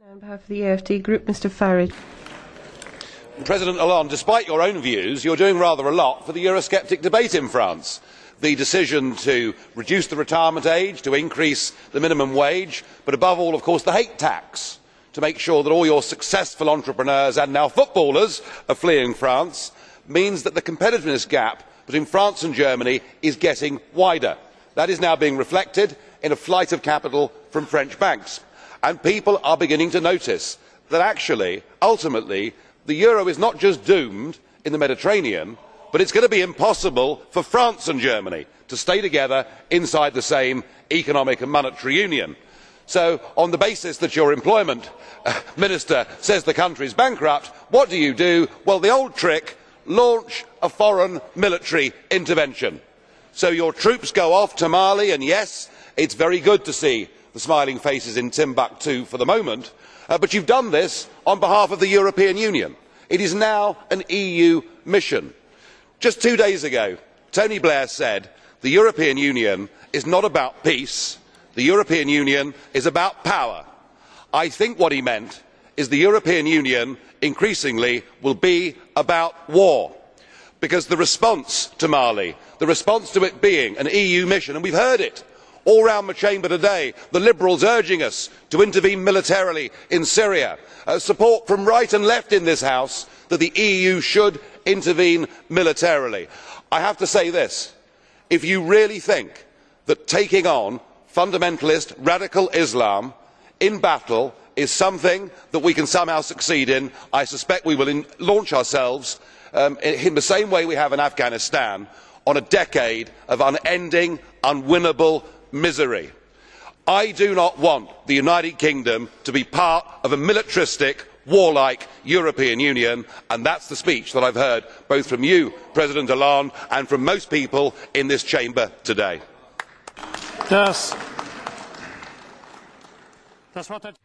On behalf of the AfD Group, Mr Farage. President Hollande, despite your own views, you are doing rather a lot for the Eurosceptic debate in France. The decision to reduce the retirement age, to increase the minimum wage, but above all, of course, the hate tax, to make sure that all your successful entrepreneurs and now footballers are fleeing France, means that the competitiveness gap between France and Germany is getting wider. That is now being reflected in a flight of capital from French banks. And people are beginning to notice that actually, ultimately, the euro is not just doomed in the Mediterranean, but it is going to be impossible for France and Germany to stay together inside the same economic and monetary union. So, on the basis that your employment minister says the country is bankrupt, what do? Well, the old trick: launch a foreign military intervention. So your troops go off to Mali, and yes, it is very good to see the smiling faces in Timbuktu for the moment, but you have done this on behalf of the European Union. It is now an EU mission. Just 2 days ago, Tony Blair said the European Union is not about peace, the European Union is about power. I think what he meant is the European Union increasingly will be about war, because the response to Mali, the response to it being an EU mission, and we have heard it all round the chamber today, the Liberals urging us to intervene militarily in Syria, support from right and left in this House that the EU should intervene militarily. I have to say this: if you really think that taking on fundamentalist radical Islam in battle is something that we can somehow succeed in, I suspect we will launch ourselves in the same way we have in Afghanistan on a decade of unending, unwinnable misery. I do not want the United Kingdom to be part of a militaristic, warlike European Union, and that is the speech that I have heard both from you, President Hollande, and from most people in this chamber today. Das Wort hat